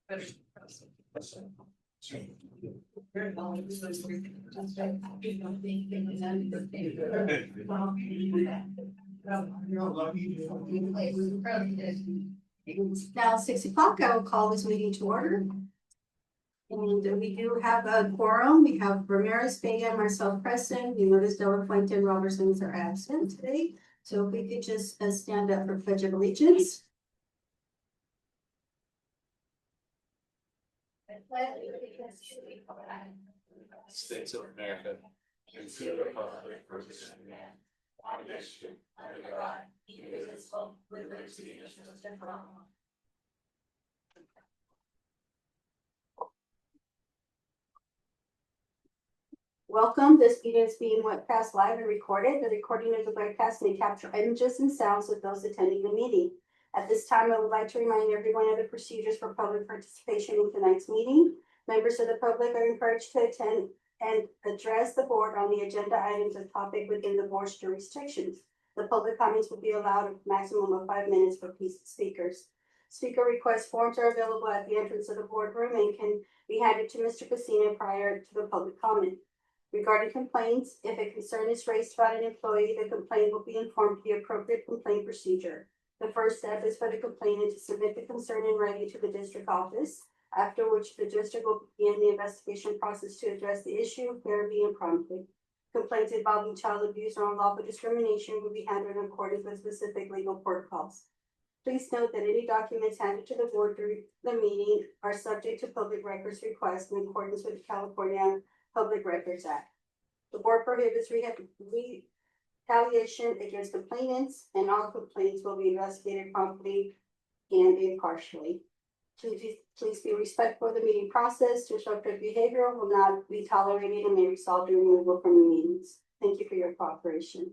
It's now 6 o'clock. I will call this meeting to order. And we do have a quorum. We have Ramirez, Vega, myself present. You notice Della Fuente and Robertsons are absent today. So if we could just stand up for Pledge of Allegiance. States of America and to the republic for which it stands, one nation under God, indivisible, with liberty and justice for all. Welcome. This meeting is being webcast live and recorded. The recording of the webcast may capture images and sounds of those attending the meeting. At this time, I would like to remind everyone of the procedures for public participation in tonight's meeting. Members of the public are encouraged to attend and address the board on the agenda items and topic within the board's jurisdictions. The public comments will be allowed a maximum of 5 minutes for speakers. Speaker request forms are available at the entrance of the boardroom and can be handed to Mr. Casino prior to the public comment. Regarding complaints, if a concern is raised about an employee, the complaint will be informed of the appropriate complaint procedure. The first step is for the complainant to submit the concern in writing to the district office, after which the district will begin the investigation process to address the issue fairly and promptly. Complaints involving child abuse or unlawful discrimination will be handled in accordance with specific legal protocols. Please note that any documents handed to the board during the meeting are subject to public records request in accordance with the California Public Records Act. The board prohibits retaliation against complainants, and all complaints will be investigated promptly and impartially. Please be respectful of the meeting process. Disruptive behavior will not be tolerated and may result in removal from the meetings. Thank you for your cooperation.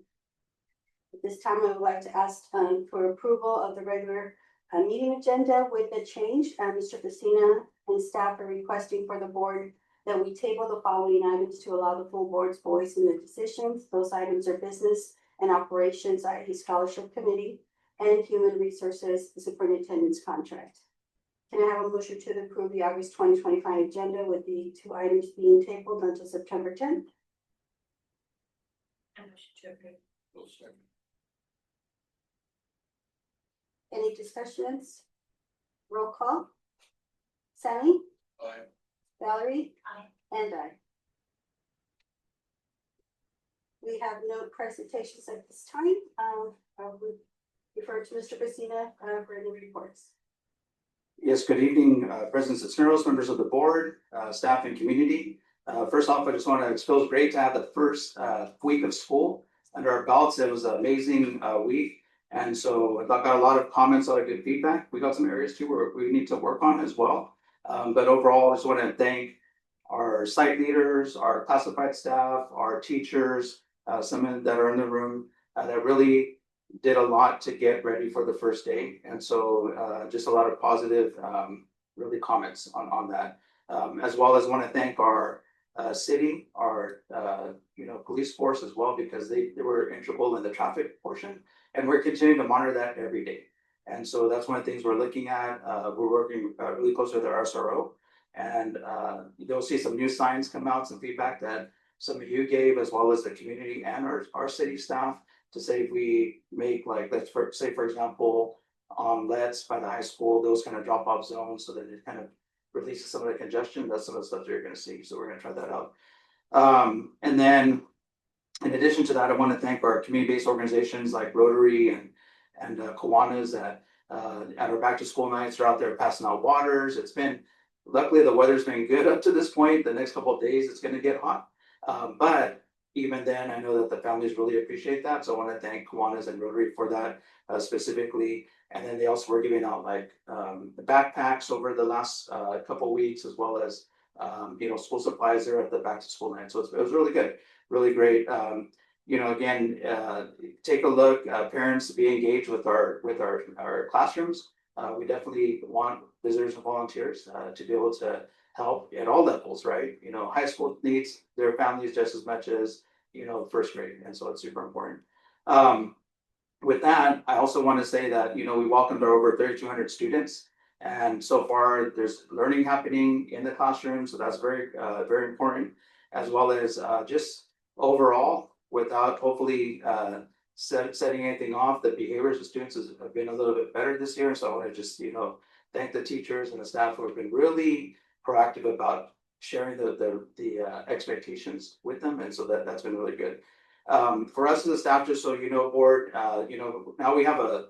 At this time, I would like to ask for approval of the regular meeting agenda with a change. Mr. Casina and staff are requesting for the board that we table the following items to allow the full board's voice in the decisions. Those items are business and operations, IT scholarship committee, and human resources superintendent's contract. Can I have a motion to approve the August 2025 agenda with the 2 items being tabled until September 10th? I motion to approve. Any discussions? Roll call. Sammy? Aye. Valerie? Aye. And I. We have no presentations at this time. I would refer to Mr. Casina for any reports. Yes, good evening, President Cisneros, members of the board, staff and community. First off, I just want to, it feels great to have the first week of school under our belts. It was an amazing week. And so I got a lot of comments, a lot of good feedback. We got some areas too where we need to work on as well. But overall, I just want to thank our site leaders, our classified staff, our teachers, some that are in the room that really did a lot to get ready for the first day. And so just a lot of positive really comments on that. As well as want to thank our city, our police force as well, because they were integral in the traffic portion. And we're continuing to monitor that every day. And so that's one of the things we're looking at. We're working really close with our SRO. And you'll see some new signs come out, some feedback that some of you gave, as well as the community and our city staff, to say if we make, like, say for example, on Let's by the high school, those kind of drop off zones, so that it kind of releases some of the congestion. That's some of the stuff that you're going to see. So we're going to try that out. And then in addition to that, I want to thank our community-based organizations like Rotary and Kiwanis that at our back to school nights are out there passing out waters. It's been, luckily the weather's been good up to this point. The next couple of days it's going to get hot. But even then, I know that the families really appreciate that. So I want to thank Kiwanis and Rotary for that specifically. And then they also were giving out like the backpacks over the last couple of weeks, as well as school supplies there at the back to school night. So it was really good, really great. Again, take a look, parents, to be engaged with our classrooms. We definitely want visitors and volunteers to be able to help at all levels, right? High school needs their families just as much as first grade, and so it's super important. With that, I also want to say that we welcomed our over 3,200 students, And so far, there's learning happening in the classroom, so that's very important, as well as just overall, without hopefully setting anything off, the behaviors of students have been a little bit better this year. So I want to just, thank the teachers and the staff who have been really proactive about sharing the expectations with them, and so that's been really good. For us as the staff, just so you know, board, now we have a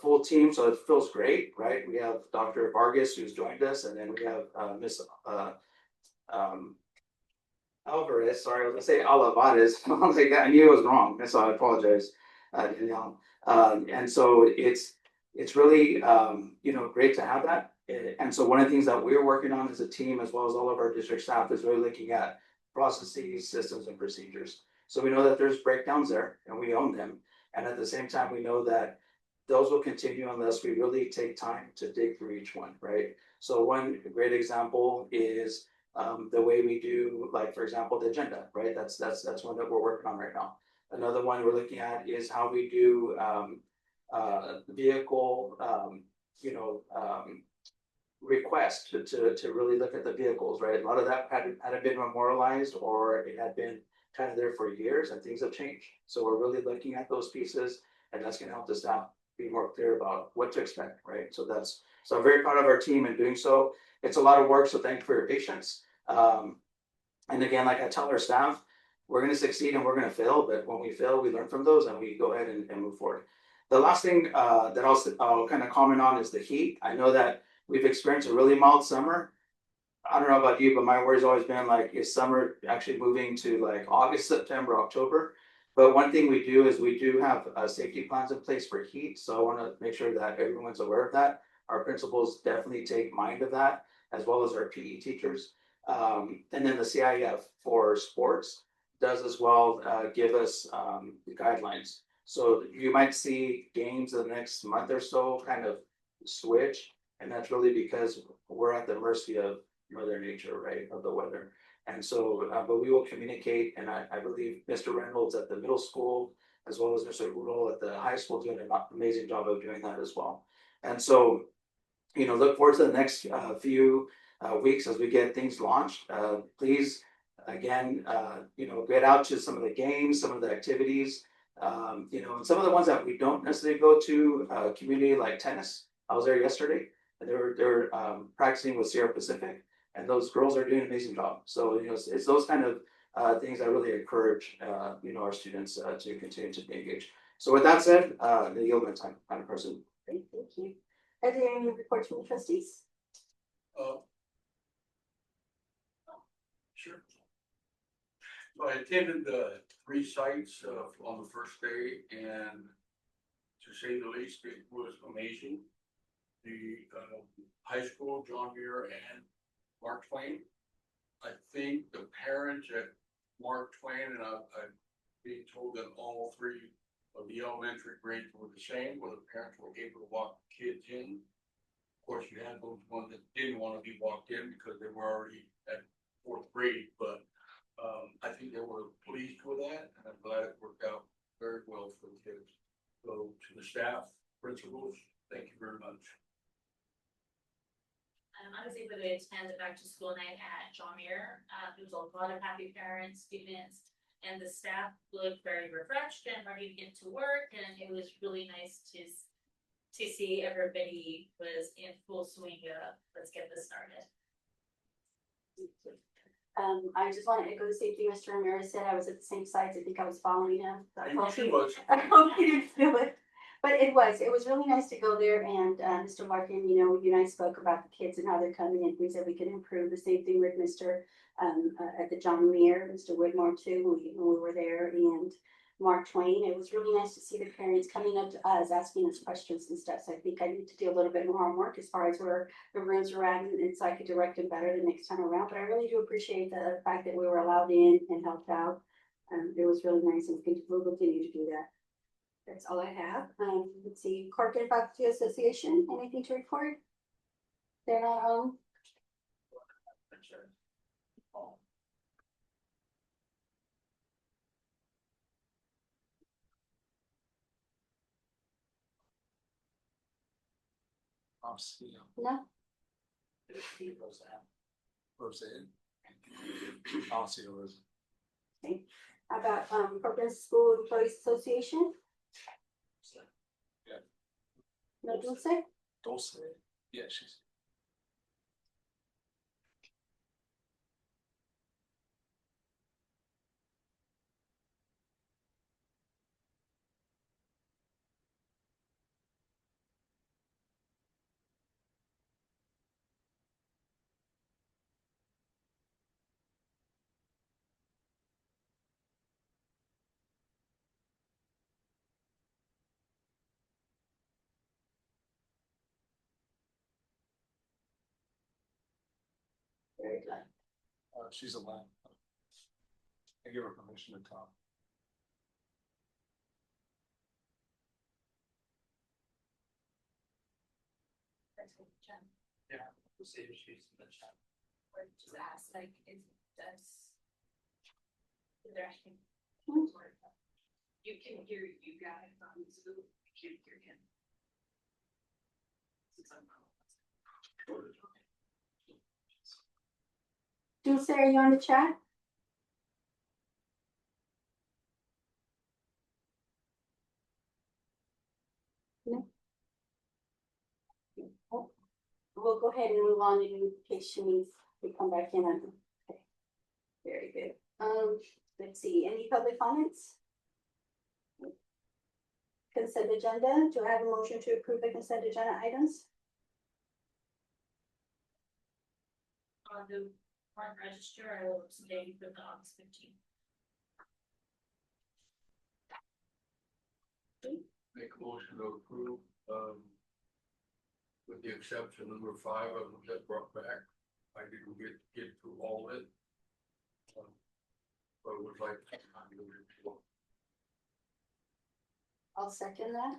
full team, so it feels great, right? We have Dr. Vargas who's joined us, and then we have Miss Alvarez. Sorry, I was gonna say Alvarez. I knew it was wrong, and so I apologize, Danielle. And so it's really great to have that. And so one of the things that we're working on as a team, as well as all of our district staff, is really looking at processes, systems, and procedures. So we know that there's breakdowns there, and we own them. And at the same time, we know that those will continue unless we really take time to dig through each one, right? So one great example is the way we do, like, for example, the agenda, right? That's one that we're working on right now. Another one we're looking at is how we do vehicle, request to really look at the vehicles, right? A lot of that hadn't been memorialized, or it had been kind of there for years, and things have changed. So we're really looking at those pieces, and that's going to help the staff be more clear about what to expect, right? So I'm very proud of our team in doing so. It's a lot of work, so thank you for your patience. And again, like I tell our staff, we're going to succeed and we're going to fail, but when we fail, we learn from those and we go ahead and move forward. The last thing that I'll kind of comment on is the heat. I know that we've experienced a really mild summer. I don't know about you, but my worry's always been like, is summer actually moving to like August, September, October? But one thing we do is we do have safety plans in place for heat. So I want to make sure that everyone's aware of that. Our principals definitely take mind of that, as well as our PE teachers. And then the CIF for sports does as well give us the guidelines. So you might see games in the next month or so kind of switch. And that's really because we're at the mercy of Mother Nature, right, of the weather. And so, but we will communicate, and I believe Mr. Reynolds at the middle school, as well as Mr. Udall at the high school, doing an amazing job of doing that as well. And so, look forward to the next few weeks as we get things launched. Please, again, get out to some of the games, some of the activities, and some of the ones that we don't necessarily go to, community like tennis. I was there yesterday, and they're practicing with Sierra Pacific, and those girls are doing an amazing job. So it's those kind of things that really encourage our students to continue to be engaged. So with that said, the yield my time, Madam President. Great, thank you. Are there any reports from the trustees? Sure. So I attended the 3 sites on the first day, and to say the least, it was amazing. The high school, John Muir and Mark Twain. I think the parents at Mark Twain, and I've been told that all 3 of the elementary grades were the same, where the parents were able to walk kids in. Of course, you had those ones that didn't want to be walked in because they were already at 4th grade, but I think they were pleased with that, and I'm glad it worked out very well for the kids. So to the staff, principals, thank you very much. I was able to attend the back to school night at John Muir. There was a lot of happy parents, students, and the staff looked very refreshed and ready to get to work. And it was really nice to see everybody was in full swing of let's get this started. I just want to echo the same thing Mr. Ramirez said. I was at the same sites. I think I was following him. So I hope he didn't feel it. But it was really nice to go there, and Mr. Larkin, you and I spoke about the kids and how they're coming and things that we can improve. The same thing with Mr. At the John Muir, Mr. Whitmore too, when we were there, and Mark Twain. It was really nice to see the parents coming up to us, asking us questions and stuff. So I think I need to do a little bit more homework as far as where the rooms are at, and so I could direct them better the next time around. But I really do appreciate the fact that we were allowed in and helped out. It was really nice, and we'll continue to do that. That's all I have. Let's see, Corporate Faculty Association, anything to report? They're not on. No? Okay. How about, Progress School Employees Association? Yeah. No, Dulce? Yeah, she's. Very good. She's a lamb. I give her permission to talk. Yeah, we'll see if she's in the chat. Or just ask, like, is, does. Is there anything? You can hear you guys on Zoom, you can't hear him. Dulce, are you on the chat? No. Oh, we'll go ahead and move on in case she needs to come back in. Okay. Very good. Let's see, any public comments? Consent agenda, do I have a motion to approve the consent agenda items? On the front register, I will abstain from the August 15th. Make a motion to approve, with the exception of number 5, I was just brought back. I didn't get through all of it. But it was like. I'll second that.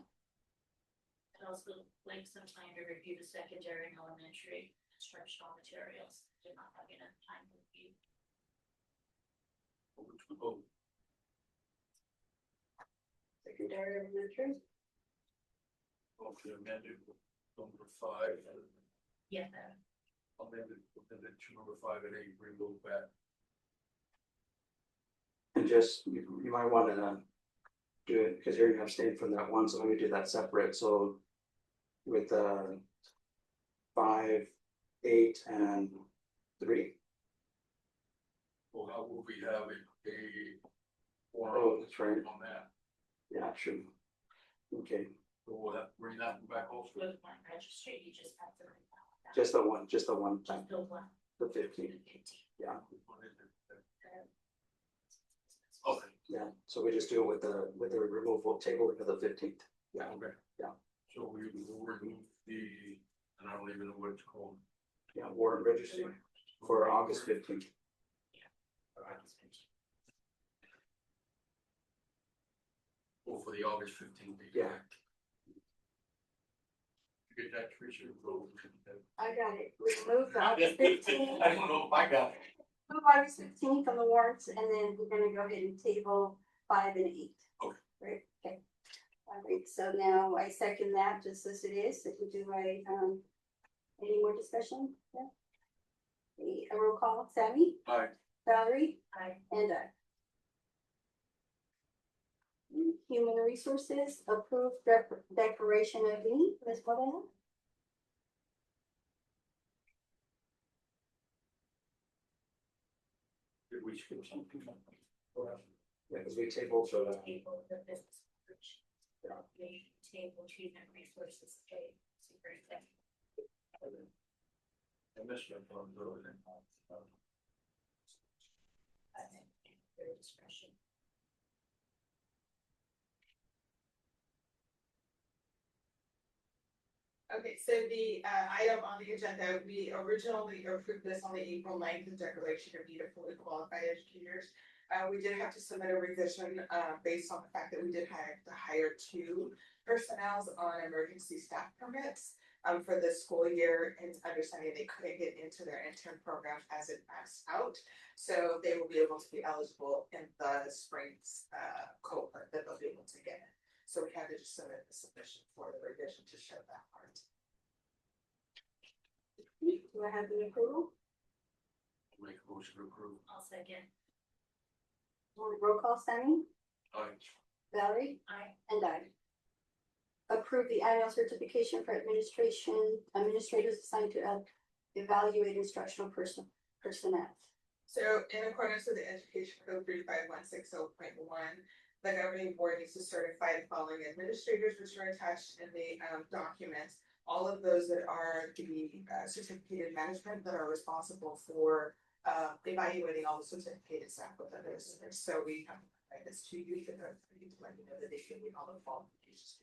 And also like some time to review the secondary and elementary instructional materials. Did not have enough time to review. Oh, Secondary elementary. okay, amended number 5. Yeah. Amended to number 5 and 8, remove that. And just, you might want to do it, because you're gonna abstain from that one, so let me do that separate, so. With 5, 8, and 3. Well, how will we have a Oh, that's right. on that? Yeah, sure. Okay, So we'll have, bring that back also. With one registry, you just have to. write down. just the one, Just the one. the 15, yeah, Okay. yeah, so we just do it with the removal table for the 15th, yeah, Okay. Yeah. So we will remove the, and I don't even know what it's called. yeah, warrant registry for August 15th. Well, for the August 15th. Yeah. You get that, Tricia? I got it. Remove the August 15th. I don't know if I got it. Move August 15th from the warrants, and then we're gonna go ahead and table 5 and 8. Okay. Right, okay. All right, so now I second that just as it is. If we do any more discussion? Yeah. Okay, a roll call, Sammy, Aye. Valerie, I. and I. Human Resources, approved declaration of need, Ms. Moreno. Did we skip something? Yeah, because we tabled, so that, Table the business. The table treatment resources, superintendent. I missed that one. I think their discretion. Okay, so the item on the agenda, we originally approved this on the April 9th, the declaration of need of fully qualified educators. We did have to submit a revision based on the fact that we did have to hire 2 personnels on emergency staff permits for this school year, and understanding they couldn't get into their intern program as it passed out. So they will be able to be eligible in the spring's cohort that they'll be able to get. So we had to just submit the submission for the revision to show that part. Do I have the approval? Make a motion to approve. I'll second. Roll call, Sammy, Aye. Valerie, Aye. and I. Approve the annual certification for administrators assigned to evaluate instructional personnel. So in accordance with the Education Code 35160.1, the governing board needs to certify the following administrators, which are attached in the documents. All of those that are the certificated management that are responsible for evaluating all the certificated staff within their district. So we have to provide this to you, to let you know that they should meet all the qualifications.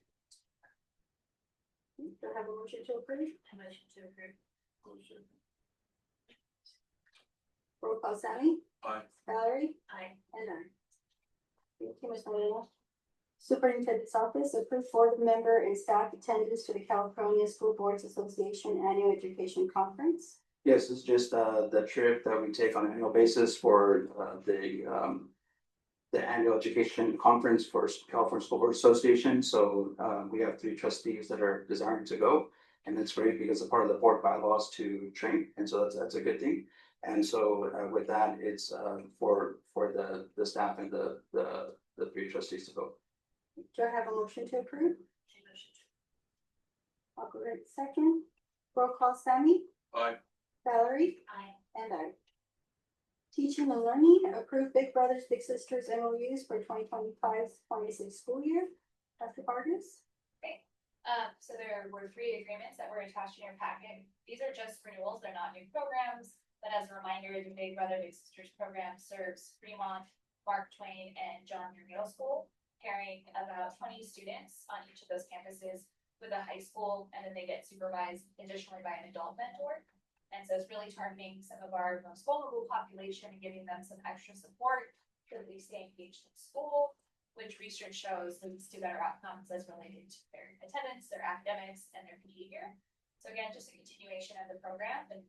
Do I have a motion to approve? I motion to approve. Motion. Roll call, Sammy, Aye. Valerie, Aye. and I. Thank you, Ms. Moreno. Superintendent's Office, approve board member and staff attendance to the California School Boards Association Annual Education Conference. Yes, it's just the trip that we take on an annual basis for the annual education conference for California School Board Association. So we have 3 trustees that are desiring to go. And it's great because it's part of the board bylaws to train. And so that's a good thing. And so with that, it's for the staff and the 3 trustees to go. Do I have a motion to approve? I motion to. I'll go right second. Roll call, Sammy, Aye. Valerie, Aye. and I. Teaching and learning, approve Big Brothers Big Sisters MOUs for 2025-26 school year. Dr. Vargas? So there were 3 agreements that were attached in your packet. These are just renewals, they're not new programs. But as a reminder, the Big Brother Big Sisters program serves Fremont, Mark Twain, and John Muir Middle School, carrying about 20 students on each of those campuses with a high school, and then they get supervised additionally by an adult mentor. And so it's really targeting some of our most vulnerable population and giving them some extra support so that they stay engaged in school, which research shows leads to better outcomes as related to their attendance, their academics, and their behavior. So again, just a continuation of the program, and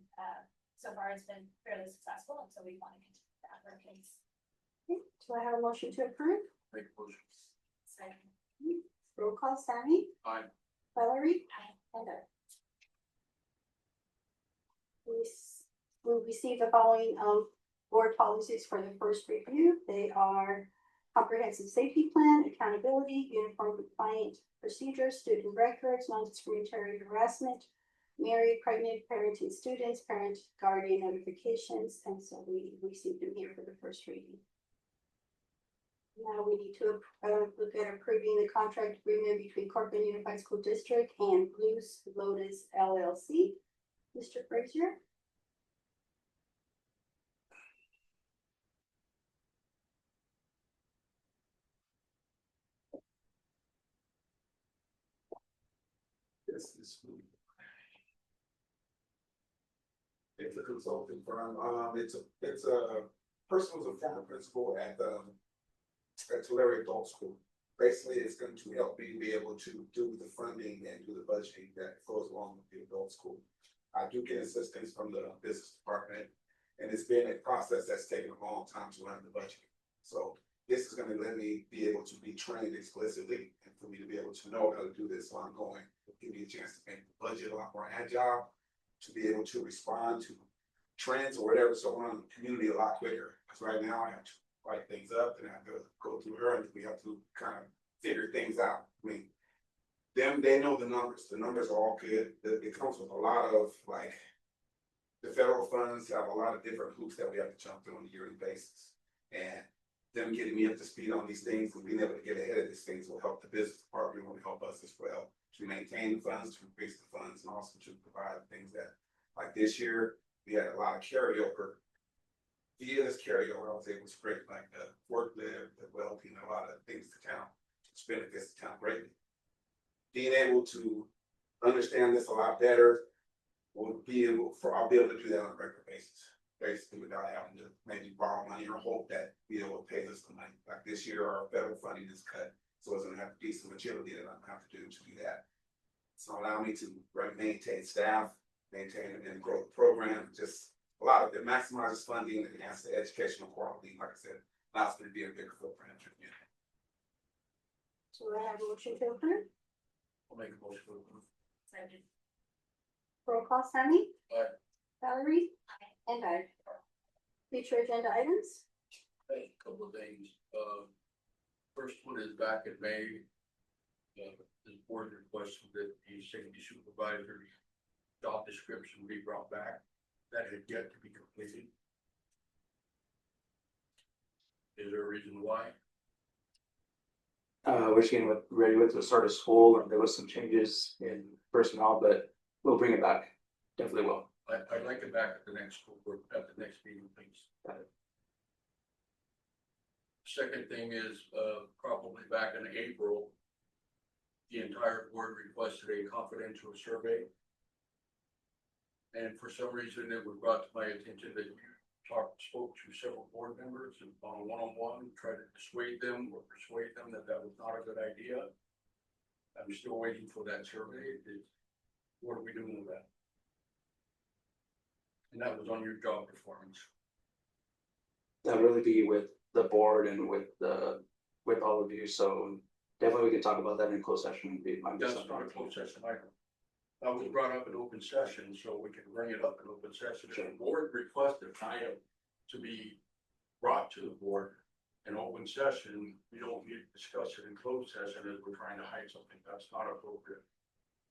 so far it's been fairly successful, and so we want to continue that for kids. Do I have a motion to approve? Make a motion. Second. Roll call, Sammy, Aye. Valerie, Aye. and I. We received the following board policies for the first review. They are comprehensive safety plan, accountability, uniform compliant procedures, student records, non-discriminatory harassment, married, pregnant, parenting students, parent guardian notifications, and so we received them here for the first reading. Now we need to look at approving the contract agreement between Corcoran Unified School District and Blues Lotus LLC. Mr. Frazier? This is. It's a consulting firm, it's a person who's a former principal at Tulare Adult School. Basically, it's going to help me be able to do the funding and do the budgeting that goes along with the adult school. I do get assistance from the business department, and it's been a process that's taken a long time to learn the budget. So this is going to let me be able to be trained explicitly and for me to be able to know how to do this while I'm going. It'll give me a chance to make the budget a lot more agile, to be able to respond to trends or whatever, so we're on the community a lot quicker. Because right now I have to write things up and I have to go through her and we have to kind of figure things out. I mean, they know the numbers. The numbers are all good. It comes with a lot of like, the federal funds have a lot of different hoops that we have to jump through on a yearly basis. And them getting me up to speed on these things and being able to get ahead of these things will help the business department, will help us as well to maintain the funds, to increase the funds, and also to provide things that, like this year, we had a lot of carryover. Via this carryover, I was able to bring like the forklift, the well-being, a lot of things to town, which benefits the town greatly. Being able to understand this a lot better, I'll be able to do that on a regular basis, basically without having to maybe borrow money or hope that be able to pay us the money. Like this year, our federal funding is cut, so it's gonna have to be some agility that I'm gonna have to do that. So allow me to maintain staff, maintain and grow the program, just a lot of it maximizes funding and enhance the educational quality. Like I said, allows me to be a bigger footprint. So I have a motion to approve. I'll make a motion to approve. Second. Roll call, Sammy? Aye. Valerie? And I. Future agenda items? A couple of things, first one is back in May. The board requested that the safety supervisor's job description be brought back, that had yet to be completed. Is there a reason why? We're just getting ready with the start of school, and there was some changes in personnel, but we'll bring it back. Definitely will. I'd like it back at the next school board, at the next meeting, please. Got it. Second thing is, probably back in April, the entire board requested a confidential survey. And for some reason, it was brought to my attention that you spoke to several board members and on a one-on-one, tried to persuade them that that was not a good idea. I'm still waiting for that survey. What are we doing with that? And that was on your job performance. That'll really be with the board and with all of you, so definitely we can talk about that in closed session. That's not a closed session item. That was brought up in open session, so we can bring it up in open session. If the board requested an item to be brought to the board in open session, we don't need to discuss it in closed session as we're trying to hide something. That's not appropriate.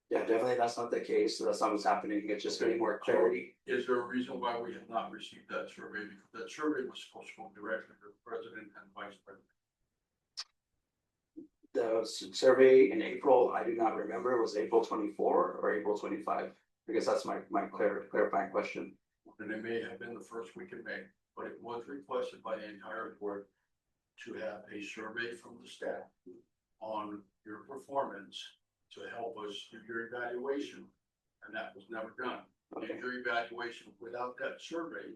Yeah, definitely that's not the case. That's not what's happening. It's just getting more clarity. Is there a reason why we have not received that survey? Because that survey was supposed to go directly to the president and vice president. The survey in April, I do not remember. It was April 24 or April 25. I guess that's my clarifying question. And it may have been the first week in May, but it was requested by the entire board to have a survey from the staff on your performance to help us do your evaluation, and that was never done. Okay. And your evaluation without that survey.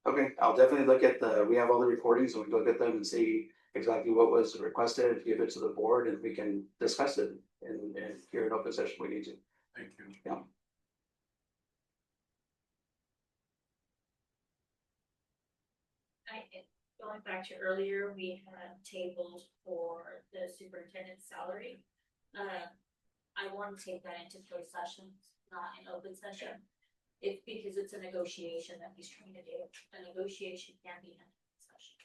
Okay, I'll definitely look at we have all the recordings and we can look at them and see exactly what was requested, give it to the board, and we can discuss it and here in open session we need to. Thank you. Yeah. Going back to earlier, we had tabled for the superintendent's salary. I want to take that into closed sessions, not in open session. It's because it's a negotiation that he's trying to do. A negotiation can be in open session.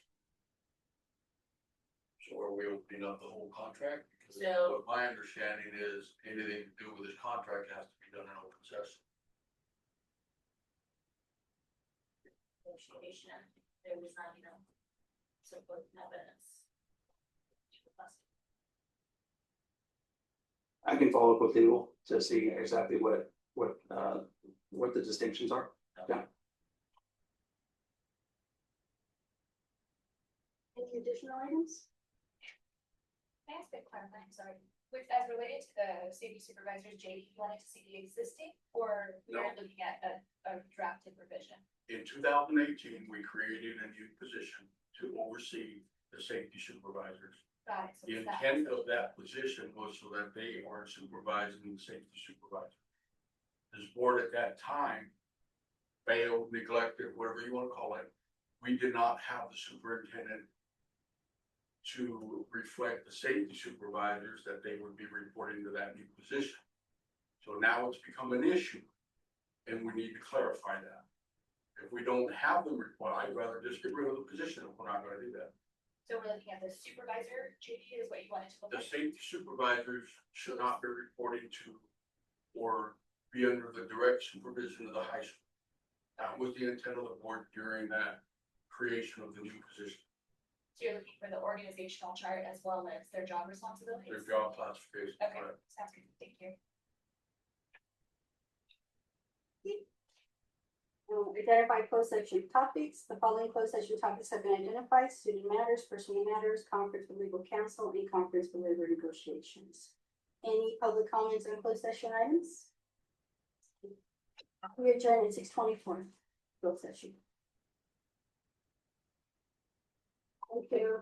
So are we opening up the whole contract? Because So- what my understanding is anything to do with this contract has to be done in open session. Negotiation, there was not, support evidence. I can follow up with legal to see exactly what the distinctions are. Yeah. Any additional items? Can I ask a clarifying, sorry, with, as related to the safety supervisors, JD, you wanted to see the existing, or we No. are looking at a drafted revision? In 2018, we created a new position to oversee the safety supervisors. Got it. So The it's that. intent of that position was so that they are supervising the safety supervisor. This board at that time failed, neglected, whatever you want to call it. We did not have the superintendent to reflect the safety supervisors that they would be reporting to that new position. So now it's become an issue, and we need to clarify that. If we don't have them report, I'd rather just get rid of the position if we're not going to do that. So we're looking at the supervisor, JD is what you wanted to look The at? safety supervisors should not be reporting to or be under the direct supervision of the high school. That was the intent of the board during that creation of the new position, So you're looking for the organizational chart as well as their job responsibilities? their job classification. Okay, Correct. sounds good, thank you. We'll identify closed section topics. The following closed session topics have been identified: student matters, personal matters, conference with legal counsel, and conference with labor negotiations. Any public comments on closed session items? We adjourn at 6:24. Closed session. Thank you.